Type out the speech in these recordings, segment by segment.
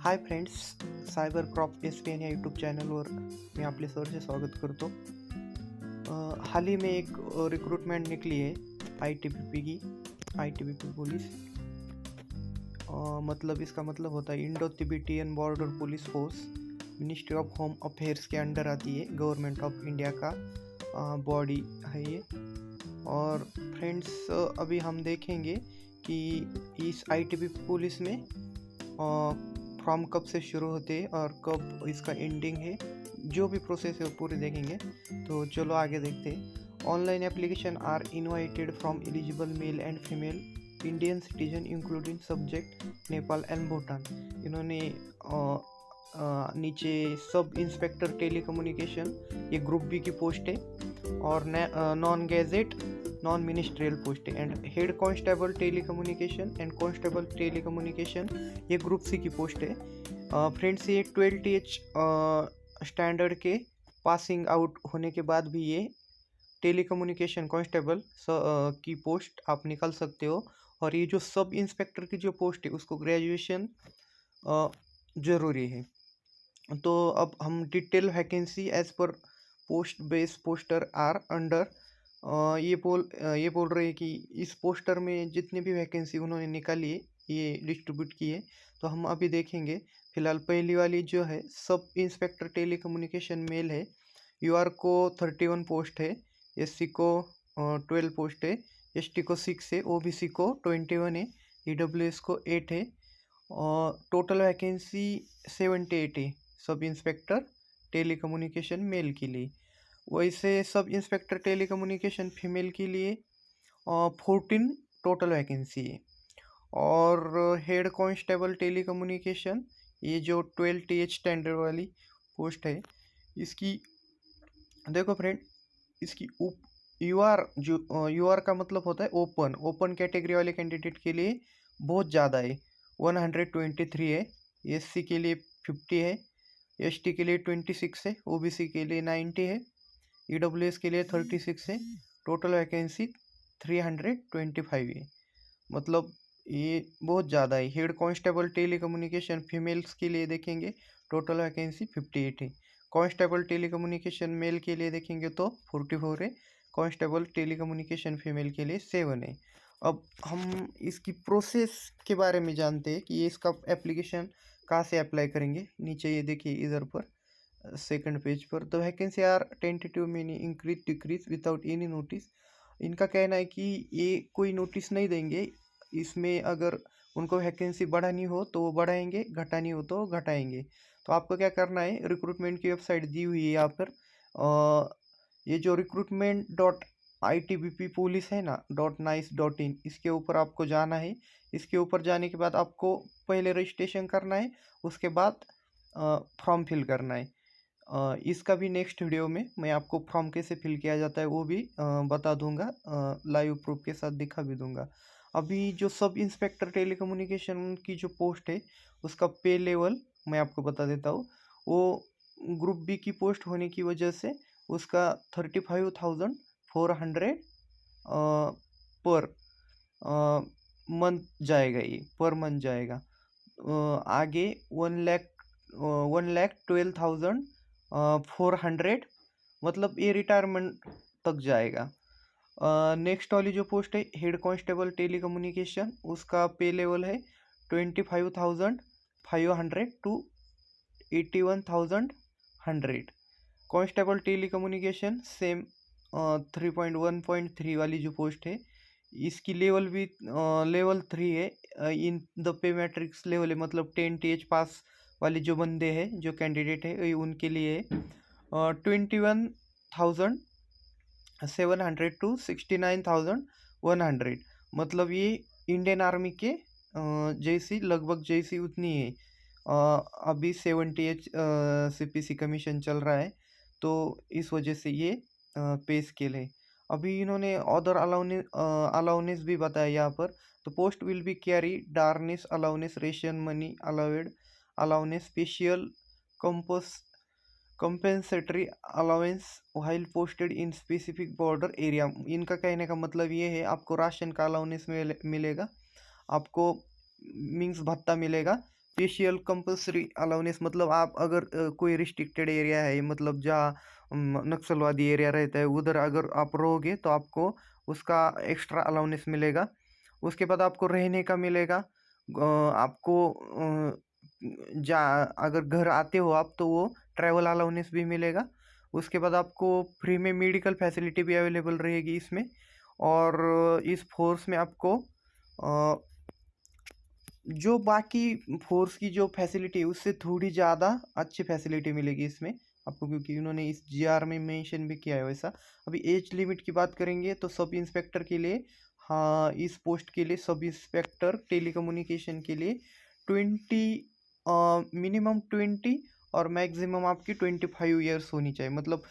हाय friends, cyber crop S P N या YouTube चॅनलवर मी आपले सहर्ष स्वागत करतो। हाल ही में एक रिक्रूटमेंट निकली है आईटीबीपी की, आईटीबीपी पुलिस। मतलब इसका मतलब होता है Indo Tibetan border police force, ministry of home affairs के अंडर आती है, गवर्नमेंट ऑफ इंडिया का बॉडी है ये। और फ्रेंड्स, अभी हम देखेंगे कि इस आईटीबीपी पुलिस में फॉर्म कब से शुरू होते हैं और कब इसका एंडिंग है, जो भी प्रोसेस है वो पूरे देखेंगे। तो चलो आगे देखते हैं। Online application are invited from eligible male and female Indian citizen including subject Nepal and Bhutan. इन्होंने नीचे सब इंस्पेक्टर टेलीकम्युनिकेशन, ये ग्रुप बी की पोस्ट है, और non gazetted non ministerial post है, and head constable telecommunication and constable telecommunication ये group C की post है। फ्रेंड्स, ये 12th स्टैंडर्ड के पासिंग आउट होने के बाद भी ये टेलीकम्युनिकेशन कांस्टेबल की पोस्ट आप निकाल सकते हो। और ये जो सब इंस्पेक्टर की जो पोस्ट है उसको ग्रेजुएशन ज़रूरी है। तो अब हम डिटेल वैकेंसी एज पर post base poster are under, ये बोल रहे हैं कि इस पोस्टर में जितनी भी वैकेंसी उन्होंने निकाली है ये डिस्ट्रीब्यूट की है। तो हम अभी देखेंगे। फिलहाल पहली वाली जो है सब इंस्पेक्टर टेलीकम्युनिकेशन मेल है। यूआर को 31 पोस्ट है, एससी को 12 पोस्ट है, एसटी को 6 है, ओबीसी को 21 है, ईडब्ल्यूएस को 8 है, और टोटल वैकेंसी 78 है सब इंस्पेक्टर टेलीकम्युनिकेशन मेल के लिए। वैसे सब इंस्पेक्टर टेलीकम्युनिकेशन फीमेल के लिए 14 टोटल वैकेंसी है। और हेड कांस्टेबल टेलीकम्युनिकेशन, ये जो 12th स्टैंडर्ड वाली पोस्ट है, इसकी देखो फ्रेंड, इसकी यूआर जो यूआर का मतलब होता है ओपन कैटेगरी वाले कैंडिडेट के लिए बहुत ज़्यादा है, 123 है, एससी के लिए 50 है, एसटी के लिए 26 है, ओबीसी के लिए 90 है, ईडब्ल्यूएस के लिए 36 है। टोटल वैकेंसी 325 है। मतलब ये बहुत ज़्यादा है। हेड कांस्टेबल टेलीकम्युनिकेशन फीमेल्स के लिए देखेंगे टोटल वैकेंसी 58 है। कांस्टेबल टेलीकम्युनिकेशन मेल के लिए देखेंगे तो 44 है। कांस्टेबल टेलीकम्युनिकेशन फीमेल के लिए 7 है। अब हम इसकी प्रोसेस के बारे में जानते हैं कि ये इसका एप्लीकेशन कहाँ से अप्लाई करेंगे। नीचे ये देखिए इधर पर सेकंड पेज पर, the vacancy are tentative meaning increase decrease without any notice. इनका कहना है कि ये कोई नोटिस नहीं देंगे, इसमें अगर उनको वैकेंसी बढ़ानी हो तो वो बढ़ाएंगे, घटानी हो तो घटाएंगे। तो आपको क्या करना है, रिक्रूटमेंट की वेबसाइट दी हुई है यहाँ पर, ये जो recruitment.itbp पुलिस है ना .nice.in, इसके ऊपर आपको जाना है। इसके ऊपर जाने के बाद आपको पहले रजिस्ट्रेशन करना है, उसके बाद फॉर्म फिल करना है। इसका भी नेक्स्ट वीडियो में मैं आपको फॉर्म कैसे फिल किया जाता है वो भी बता दूंगा, लाइव प्रूफ के साथ दिखा भी दूंगा। अभी जो सब इंस्पेक्टर टेलीकम्युनिकेशन की जो पोस्ट है उसका पे लेवल मैं आपको बता देता हूँ। वो ग्रुप बी की पोस्ट होने की वजह से उसका 35,400 पर मंथ जाएगा, ये पर मंथ जाएगा। आगे 1,12,400, मतलब ये रिटायरमेंट तक जाएगा। नेक्स्ट वाली जो पोस्ट है हेड कांस्टेबल टेलीकम्युनिकेशन, उसका पे लेवल है 25,500 टू 81,100। कांस्टेबल टेलीकम्युनिकेशन सेम 3.1.3 वाली जो पोस्ट है, इसकी लेवल भी लेवल 3 है। In the pay matrix level है, मतलब 10th पास वाले जो बंदे हैं, जो कैंडिडेट है, उनके लिए 21,700 टू 69,100। मतलब ये इंडियन आर्मी के जैसी, लगभग जैसी उतनी है। अभी 70 सीपीसी कमीशन चल रहा है, तो इस वजह से ये पे स्केल है। अभी इन्होंने अदर अलाउनेस भी बताया यहाँ पर। तो post will be carry dearness allowance, ration money allowed allowance, special compensatory allowance while posted in specific border area. इनका कहने का मतलब ये है आपको राशन का अलाउंस मिलेगा, आपको मीन्स भत्ता मिलेगा स्पेशल कंपल्सरी अलाउनेस मतलब आप अगर कोई रिस्ट्रिक्टेड एरिया है, मतलब जहाँ नक्सलवादी एरिया रहता है, उधर अगर आप रहोगे तो आपको उसका एक्स्ट्रा अलाउनेस मिलेगा। उसके बाद आपको रहने का मिलेगा। आपको जा अगर घर आते हो आप तो वो ट्रैवल अलाउनेस भी मिलेगा। उसके बाद आपको फ्री में मेडिकल फैसिलिटी भी अवेलेबल रहेगी इसमें। और इस फोर्स में आपको जो बाकी फोर्स की जो फैसिलिटी है उससे थोड़ी ज़्यादा अच्छी फैसिलिटी मिलेगी इसमें आपको, क्योंकि उन्होंने इस जीआर में मेंशन भी किया है वैसा। अभी एज लिमिट की बात करेंगे तो सब इंस्पेक्टर के लिए, हाँ, इस पोस्ट के लिए सब इंस्पेक्टर टेलीकम्युनिकेशन के लिए 20, मिनिमम 20 और मैक्सिमम आपकी 25 ईयर्स होनी चाहिए। मतलब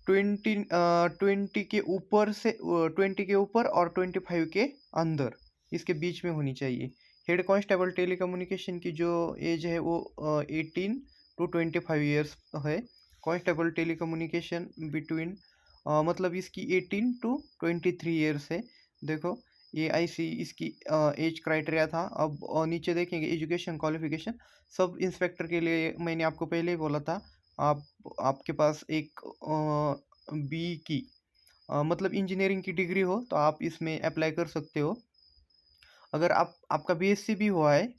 20 के ऊपर से 20 के ऊपर और 25 के अंदर, इसके बीच में होनी चाहिए। हेड कांस्टेबल टेलीकम्युनिकेशन की जो एज है वो 18 to 25 ईयर्स है। कांस्टेबल टेलीकम्युनिकेशन बिटवीन, मतलब इसकी 18 to 23 ईयर्स है। देखो ये ऐसी इसकी एज क्राइटेरिया था। अब नीचे देखेंगे एजुकेशन क्वालिफिकेशन। सब इंस्पेक्टर के लिए मैंने आपको पहले ही बोला था, आपके पास एक बी की मतलब इंजीनियरिंग की डिग्री हो तो आप इसमें अप्लाई कर सकते हो। अगर आपका बीएससी भी हुआ है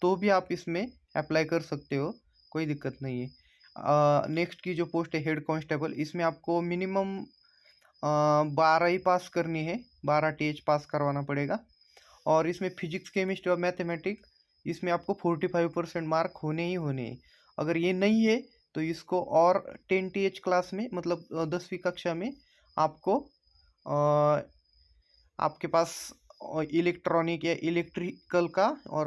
तो भी आप इसमें अप्लाई कर सकते हो, कोई दिक्कत नहीं है। नेक्स्ट की जो पोस्ट है हेड कांस्टेबल, इसमें आपको मिनिमम 12 ही पास करनी है, 12 टेज पास करवाना पड़ेगा। और इसमें फिजिक्स केमिस्ट्री और मैथमेटिक्स, इसमें आपको 45% मार्क होने ही होने हैं। अगर ये नहीं है तो इसको और 10th क्लास में, मतलब 10वीं कक्षा में आपको आपके पास इलेक्ट्रॉनिक या इलेक्ट्रिकल का और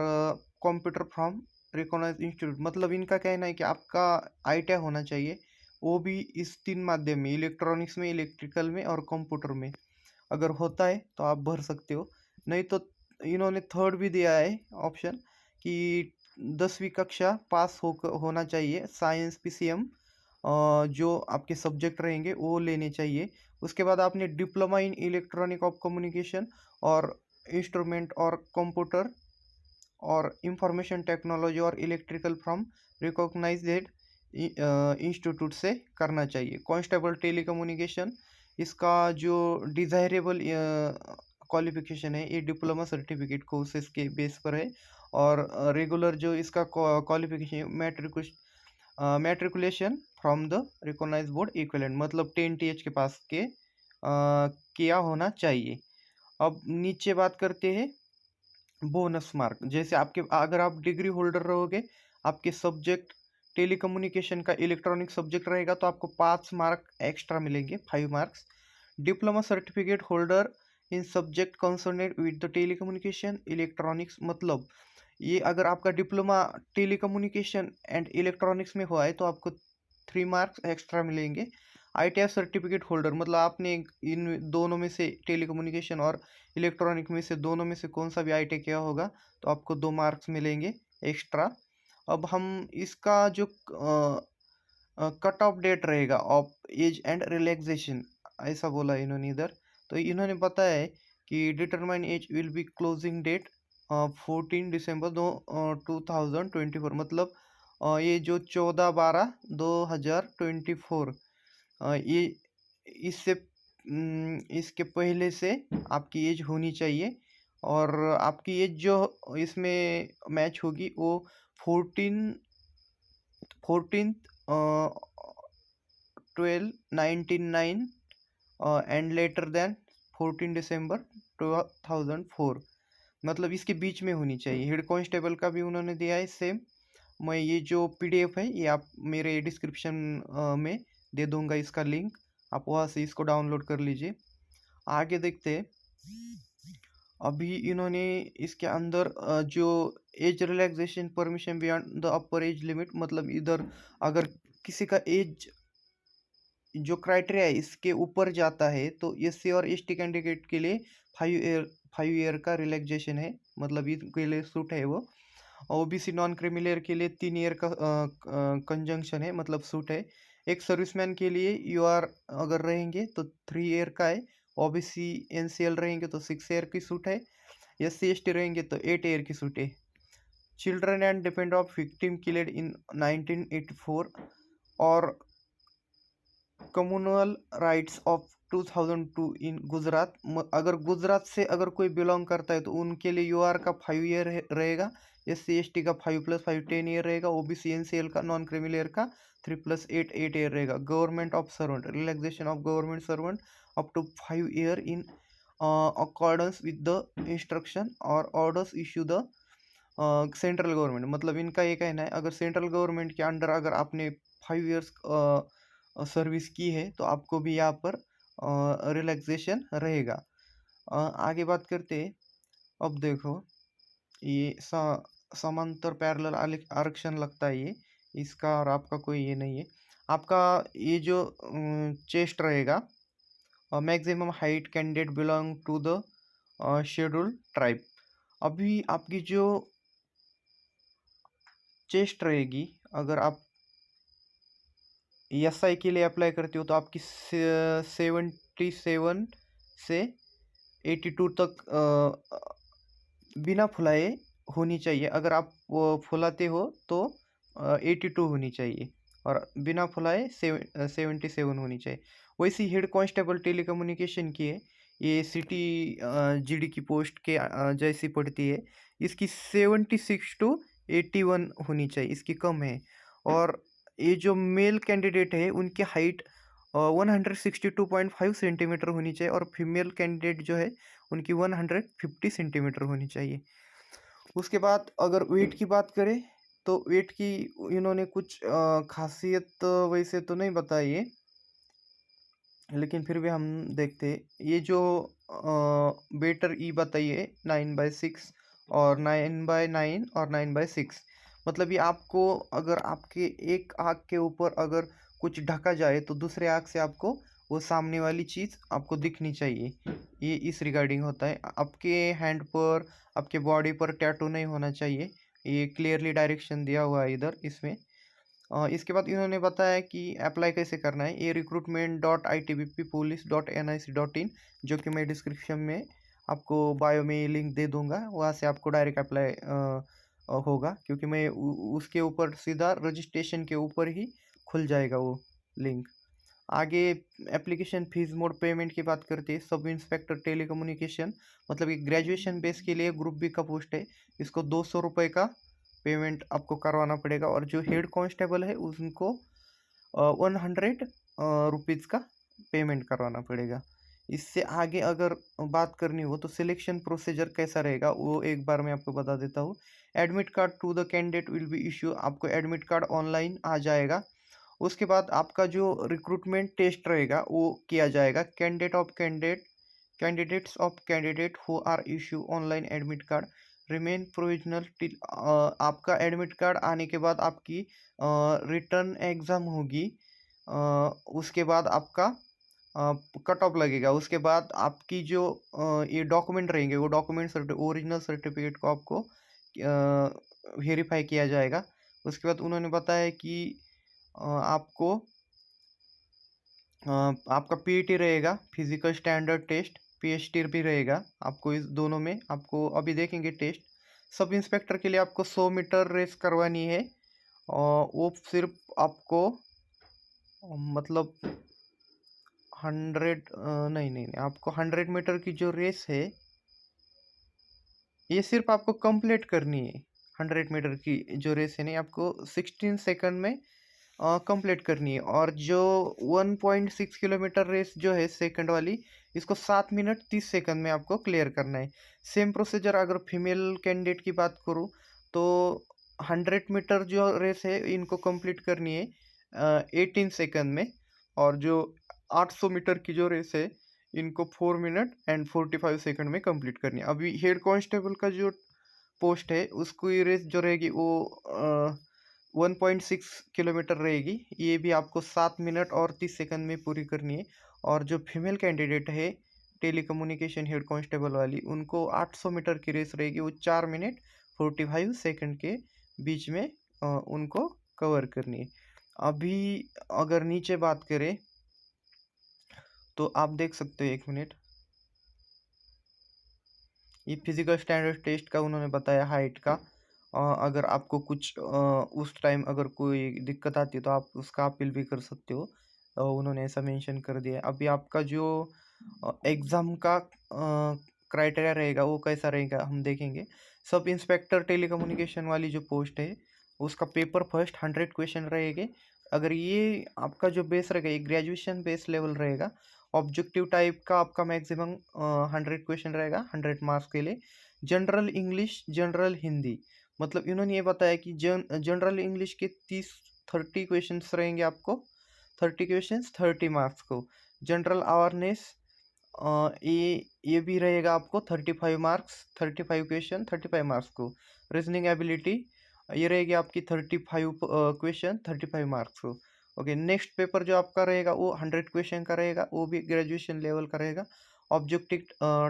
कंप्यूटर फ्रॉम रिकॉग्नाइज्ड इंस्टीट्यूट, मतलब इनका कहना है कि आपका आईटीआई होना चाहिए, वो भी इस 3 माध्यम में, इलेक्ट्रॉनिक्स में, इलेक्ट्रिकल में और कंप्यूटर में। अगर होता है तो आप भर सकते हो, नहीं तो इन्होंने थर्ड भी दिया है ऑप्शन कि 10वीं कक्षा पास होना चाहिए, साइंस पीसीएम जो आपके सब्जेक्ट रहेंगे वो लेने चाहिए। उसके बाद आपने diploma in electronic of communication और इंस्ट्रूमेंट और कंप्यूटर और इंफॉर्मेशन टेक्नोलॉजी और इलेक्ट्रिकल फ्रॉम रिकॉग्नाइज्ड इंस्टीट्यूट से करना चाहिए। कांस्टेबल टेलीकम्युनिकेशन, इसका जो डिज़ायरेबल क्वालिफिकेशन है ये डिप्लोमा सर्टिफिकेट कोर्सेज के बेस पर है। और रेगुलर जो इसका qualification matriculation from the recognised board equivalent, मतलब 10th के पास के किया होना चाहिए। अब नीचे बात करते हैं बोनस मार्क। जैसे आपके अगर आप डिग्री होल्डर रहोगे, आपके सब्जेक्ट टेलीकम्युनिकेशन का इलेक्ट्रॉनिक सब्जेक्ट रहेगा तो आपको 5 मार्क एक्स्ट्रा मिलेंगे, 5 marks. Diploma certificate holder in subject concerned with the telecommunication electronics, मतलब ये अगर आपका डिप्लोमा टेलीकम्युनिकेशन एंड इलेक्ट्रॉनिक्स में हुआ है तो आपको 3 मार्क्स एक्स्ट्रा मिलेंगे। आईटीआई सर्टिफिकेट होल्डर, मतलब आपने इन दोनों में से, टेलीकम्युनिकेशन और इलेक्ट्रॉनिक में से दोनों में से कौन सा भी आईटीआई किया होगा तो आपको 2 मार्क्स मिलेंगे एक्स्ट्रा। अब हम इसका जो कट ऑफ डेट रहेगा ऑफ एज एंड रिलैक्सेशन, ऐसा बोला इन्होंने इधर। तो इन्होंने बताया है कि determine age will be closing date 14 December 2024, मतलब ये जो 14/12/2024, ये इससे इसके पहले से आपकी एज होनी चाहिए। और आपकी एज जो इसमें मैच होगी वो 14 12/99 एंड लेटर देन 14 दिसंबर 2004, मतलब इसके बीच में होनी चाहिए। हेड कांस्टेबल का भी उन्होंने दिया है सेम। मैं ये जो पीडीएफ है ये आप मेरे डिस्क्रिप्शन में दे दूंगा इसका लिंक, आप वहाँ से इसको डाउनलोड कर लीजिए। आगे देखते हैं। अभी इन्होंने इसके अंदर जो age relaxation permission beyond the upper age limit, मतलब इधर अगर किसी का एज जो क्राइटेरिया है इसके ऊपर जाता है तो एससी और एसटी कैंडिडेट के लिए 5 ईयर का रिलैक्सेशन है, मतलब इसके लिए सूट है वो। ओबीसी नॉन क्रिमिलियर के लिए 3 ईयर का कंजंक्शन है, मतलब सूट है। एक सर्विसमैन के लिए यूआर अगर रहेंगे तो 3 ईयर का है। ओबीसी एनसीएल रहेंगे तो 6 ईयर की सूट है। एससी एसटी रहेंगे तो 8 ईयर की सूट है। Children and depend of victim killed in 1984 और कम्युनल राइट्स ऑफ 2002 इन गुजरात। अगर गुजरात से अगर कोई बिलोंग करता है तो उनके लिए यूआर का 5 ईयर रहेगा, SC/ST का 5+5 10 ईयर रहेगा, OBC NCL का नॉन क्रिमिलियर का 3+8 8 ईयर रहेगा। Government of servant, relaxation of government servant up to 5 year in accordance with the instruction और orders issue the central government. मतलब इनका ये कहना है अगर सेंट्रल गवर्नमेंट के अंडर अगर आपने 5 ईयर्स सर्विस की है तो आपको भी यहाँ पर रिलैक्सेशन रहेगा। आगे बात करते हैं। अब देखो ये समांतर पैरेलल आरक्षण लगता है ये इसका, और आपका कोई ये नहीं है। आपका ये जो चेस्ट रहेगा, maximum height candidate belong to the scheduled tribe. अभी आपकी जो चेस्ट रहेगी, अगर आप SI के लिए अप्लाई करते हो तो आपकी 77 से 82 तक बिना फुलाए होनी चाहिए। अगर आप फुलाते हो तो 82 होनी चाहिए और बिना फुलाए 77 होनी चाहिए। वैसी हेड कांस्टेबल टेलीकम्युनिकेशन की है, ये सिटी GD की पोस्ट के जैसी पड़ती है। इसकी 76 to 81 होनी चाहिए, इसकी कम है। और ये जो मेल कैंडिडेट है उनकी हाइट 162.5 सेंटीमीटर होनी चाहिए और फीमेल कैंडिडेट जो है उनकी 150 सेंटीमीटर होनी चाहिए। उसके बाद अगर वेट की बात करें तो वेट की इन्होंने कुछ खासियत वैसे तो नहीं बताई है, लेकिन फिर भी हम देखते हैं। ये जो बेटर ई बताइए 9/6 और 9/9 और 9/6। मतलब ये आपको अगर आपके एक आँख के ऊपर अगर कुछ ढका जाए तो दूसरे आँख से आपको वो सामने वाली चीज़ आपको दिखनी चाहिए। ये इस रिगार्डिंग होता है। आपके हैंड पर, आपके बॉडी पर टैटू नहीं होना चाहिए, ये क्लियरली डायरेक्शन दिया हुआ है इधर इसमें। इसके बाद इन्होंने बताया कि अप्लाई कैसे करना है। ये recruitment.itbp.police.nic.in, जो कि मैं डिस्क्रिप्शन में आपको बायो में लिंक दे दूंगा, वहाँ से आपको डायरेक्ट अप्लाई होगा, क्योंकि मैं उसके ऊपर सीधा रजिस्ट्रेशन के ऊपर ही खुल जाएगा वो लिंक। आगे एप्लीकेशन फीस मोड पेमेंट की बात करते हैं। सब इंस्पेक्टर टेलीकम्युनिकेशन, मतलब ये ग्रेजुएशन बेस के लिए ग्रुप B का पोस्ट है, इसको 200 रुपये का पेमेंट आपको करवाना पड़ेगा। और जो हेड कांस्टेबल है उनको 100 रुपीज़ का पेमेंट करवाना पड़ेगा। इससे आगे अगर बात करनी हो तो सिलेक्शन प्रोसीजर कैसा रहेगा वो एक बार मैं आपको बता देता हूँ। Admit card to the candidate will be issue, आपको एडमिट कार्ड ऑनलाइन आ जाएगा। उसके बाद आपका जो रिक्रूटमेंट टेस्ट रहेगा वो किया जाएगा। Candidates of candidate who are issue online admit card remain provisional till, आपका एडमिट कार्ड आने के बाद आपकी रिटर्न एग्ज़ाम होगी। उसके बाद आपका कट ऑफ लगेगा। उसके बाद आपकी जो ये डॉक्यूमेंट रहेंगे वो डॉक्यूमेंट ओरिजिनल सर्टिफिकेट को आपको वेरीफाई किया जाएगा। उसके बाद उन्होंने बताया कि आपको आपका PET रहेगा, फिजिकल स्टैंडर्ड टेस्ट, PST भी रहेगा। आपको इस दोनों में आपको अभी देखेंगे टेस्ट। सब इंस्पेक्टर के लिए आपको 100 मीटर रेस करवानी है और वो सिर्फ आपको मतलब 100 नहीं नहीं नहीं, आपको 100 मीटर की जो रेस है ये सिर्फ आपको कंप्लीट करनी है। 100 मीटर की जो रेस है नहीं, आपको 16 सेकंड में कंप्लीट करनी है। और जो 1.6 किलोमीटर रेस जो है सेकंड वाली, इसको 7 मिनट 30 सेकंड में आपको क्लियर करना है। सेम प्रोसीजर अगर फीमेल कैंडिडेट की बात करूँ तो 100 मीटर जो रेस है इनको कंप्लीट करनी है 18 सेकंड में। और जो 800 मीटर की जो रेस है इनको 4 मिनट एंड 45 सेकंड में कंप्लीट करनी है। अभी हेड कांस्टेबल का जो पोस्ट है उसको ये रेस जो रहेगी वो 1.6 किलोमीटर रहेगी। ये भी आपको 7 मिनट और 30 सेकंड में पूरी करनी है। और जो फीमेल कैंडिडेट है टेलीकम्युनिकेशन हेड कांस्टेबल वाली, उनको 800 मीटर की रेस रहेगी, वो 4 मिनट 45 सेकंड के बीच में उनको कवर करनी है। अभी अगर नीचे बात करें तो आप देख सकते हो, 1 मिनट, ये फिजिकल स्टैंडर्ड टेस्ट का उन्होंने बताया हाइट का। अगर आपको कुछ उस टाइम अगर कोई दिक्कत आती है तो आप उसका अपील भी कर सकते हो। उन्होंने ऐसा मेंशन कर दिया है। अभी आपका जो एग्ज़ाम का क्राइटेरिया रहेगा वो कैसा रहेगा हम देखेंगे। सब इंस्पेक्टर टेलीकम्युनिकेशन वाली जो पोस्ट है उसका पेपर फर्स्ट 100 क्वेश्चन रहेंगे। अगर ये आपका जो बेस रहेगा ये ग्रेजुएशन बेस लेवल रहेगा। ऑब्जेक्टिव टाइप का आपका मैक्सिमम 100 क्वेश्चन रहेगा 100 मार्क्स के लिए। जनरल इंग्लिश, जनरल हिंदी, मतलब इन्होंने ये बताया कि जनरल इंग्लिश के 30 क्वेश्चंस रहेंगे आपको, 30 क्वेश्चंस 30 मार्क्स को। जनरल अवेयरनेस ये भी रहेगा आपको 35 मार्क्स, 35 क्वेश्चन 35 मार्क्स को। रीजनिंग एबिलिटी ये रहेगी आपकी 35 क्वेश्चन 35 मार्क्स को। ओके, नेक्स्ट पेपर जो आपका रहेगा वो 100 क्वेश्चन का रहेगा, वो भी ग्रेजुएशन लेवल का रहेगा। ऑब्जेक्टिव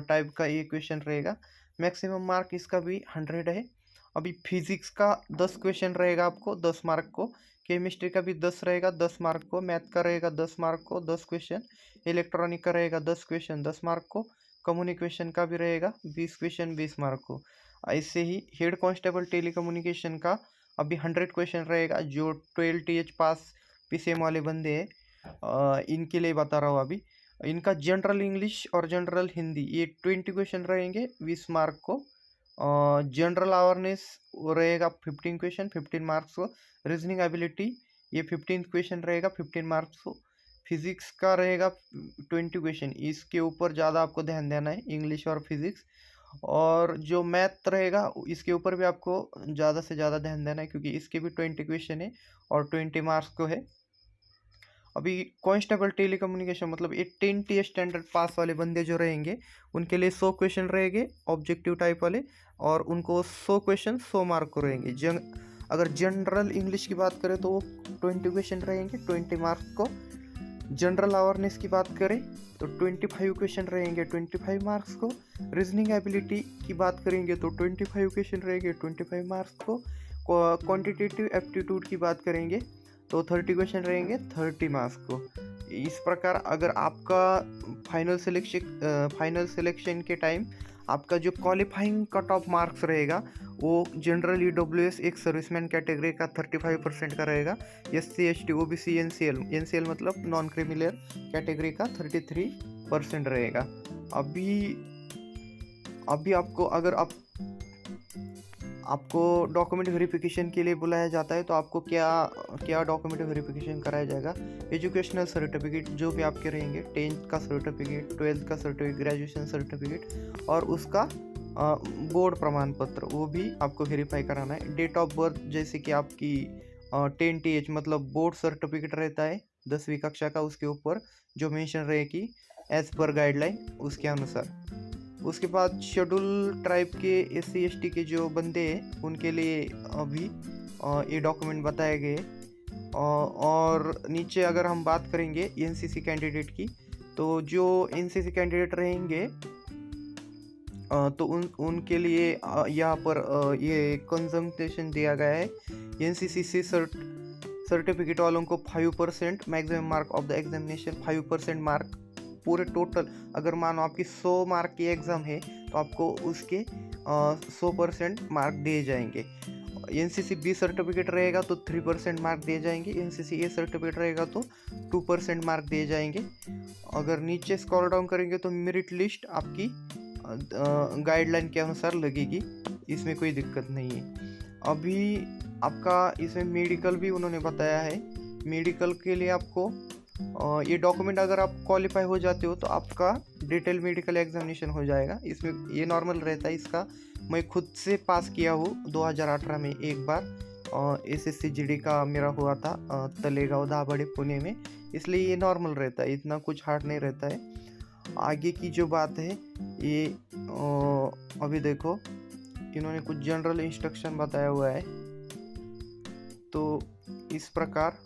टाइप का ये क्वेश्चन रहेगा, मैक्सिमम मार्क इसका भी 100 है। अभी फिजिक्स का 10 क्वेश्चन रहेगा आपको 10 मार्क को। केमिस्ट्री का भी 10 रहेगा 10 मार्क को। मैथ का रहेगा 10 मार्क को 10 क्वेश्चन। इलेक्ट्रॉनिक का रहेगा 10 क्वेश्चन 10 मार्क को। कम्युनिकेशन का भी रहेगा 20 क्वेश्चन 20 मार्क को। ऐसे ही हेड कांस्टेबल टेलीकम्युनिकेशन का अभी 100 क्वेश्चन रहेगा। जो 12 TH पास PCM वाले बंदे हैं इनके लिए बता रहा हूँ अभी। इनका जनरल इंग्लिश और जनरल हिंदी ये 20 क्वेश्चन रहेंगे 20 मार्क को। जनरल अवेयरनेस रहेगा 15 क्वेश्चन 15 मार्क्स को। रीजनिंग एबिलिटी ये 15 क्वेश्चन रहेगा 15 मार्क्स को। फिजिक्स का रहेगा 20 क्वेश्चन, इसके ऊपर ज़्यादा आपको ध्यान देना है, इंग्लिश और फिजिक्स। और जो मैथ रहेगा इसके ऊपर भी आपको ज़्यादा से ज़्यादा ध्यान देना है क्योंकि इसके भी 20 क्वेश्चन है और 20 मार्क्स को है। अभी कांस्टेबल टेलीकम्युनिकेशन मतलब ये 10 TH स्टैंडर्ड पास वाले बंदे जो रहेंगे उनके लिए 100 क्वेश्चन रहेंगे ऑब्जेक्टिव टाइप वाले, और उनको 100 क्वेश्चन 100 मार्क को रहेंगे। अगर जनरल इंग्लिश की बात करें तो वो 20 क्वेश्चन रहेंगे 20 मार्क्स को। जनरल अवेयरनेस की बात करें तो 25 क्वेश्चन रहेंगे 25 मार्क्स को। रीजनिंग एबिलिटी की बात करेंगे तो 25 क्वेश्चन रहेंगे 25 मार्क्स को। क्वांटिटेटिव एप्टीट्यूड की बात करेंगे तो 30 क्वेश्चन रहेंगे 30 मार्क्स को। इस प्रकार अगर आपका फाइनल सिलेक्शन के टाइम आपका जो क्वालिफाइंग कट ऑफ मार्क्स रहेगा वो जनरल EWS एक सर्विसमैन कैटेगरी का 35% का रहेगा। SC ST OBC NCL मतलब नॉन क्रिमिनल कैटेगरी का 33% रहेगा। अभी आपको अगर आपको डॉक्यूमेंट वेरिफिकेशन के लिए बुलाया जाता है तो आपको क्या डॉक्यूमेंट वेरिफिकेशन कराया जाएगा। एजुकेशनल सर्टिफिकेट जो भी आपके रहेंगे, 10th का सर्टिफिकेट, 12th का सर्टिफिकेट, ग्रेजुएशन सर्टिफिकेट और उसका बोर्ड प्रमाण पत्र वो भी आपको वेरीफाई कराना है। डेट ऑफ बर्थ जैसे कि आपकी 10 TH मतलब बोर्ड सर्टिफिकेट रहता है 10वीं कक्षा का, उसके ऊपर जो मेंशन रहेगी एज पर गाइडलाइन उसके अनुसार। उसके बाद शेड्यूल ट्राइब के SC ST के जो बंदे हैं उनके लिए अभी ये डॉक्यूमेंट बताए गए। और नीचे अगर हम बात करेंगे NCC कैंडिडेट की तो जो NCC कैंडिडेट रहेंगे तो उनके लिए यहाँ पर ये कंजम्पटेशन दिया गया है। NCC सर्टिफिकेट वालों को 5% maximum mark of the examination, 5% mark पूरे टोटल। अगर मानो आपकी 100 मार्क की एग्ज़ाम है तो आपको उसके 100% मार्क दिए जाएंगे। NCC B सर्टिफिकेट रहेगा तो 3% मार्क दिए जाएंगे। NCC A सर्टिफिकेट रहेगा तो 2% मार्क दिए जाएंगे। अगर नीचे स्क्रॉल डाउन करेंगे तो मेरिट लिस्ट आपकी गाइडलाइन के अनुसार लगेगी, इसमें कोई दिक्कत नहीं है। अभी आपका इसमें मेडिकल भी उन्होंने बताया है। मेडिकल के लिए आपको ये डॉक्यूमेंट अगर आप क्वालिफाई हो जाते हो तो आपका डिटेल मेडिकल एग्जामिनेशन हो जाएगा। इसमें ये नॉर्मल रहता है, इसका मैं खुद से पास किया हूँ 2018 में एक बार। SSC GD का मेरा हुआ था तलेगांव दाभाडे पुणे में, इसलिए ये नॉर्मल रहता है, इतना कुछ हार्ड नहीं रहता है। आगे की जो बात है ये अभी देखो इन्होंने कुछ जनरल इंस्ट्रक्शन बताया हुआ है, तो इस प्रकार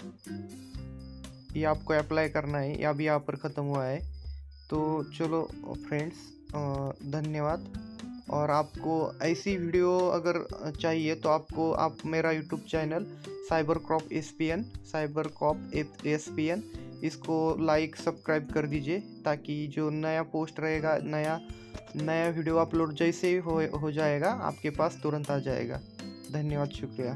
ये आपको अप्लाई करना है। ये अभी यहाँ पर ख़त्म हुआ है। तो चलो फ्रेंड्स, धन्यवाद। और आपको ऐसी वीडियो अगर चाहिए तो आप मेरा यूट्यूब चैनल साइबरकॉप SPN इसको लाइक सब्सक्राइब कर दीजिए ताकि जो नया पोस्ट रहेगा, नया वीडियो अपलोड जैसे ही हो जाएगा आपके पास तुरंत आ जाएगा। धन्यवाद, शुक्रिया।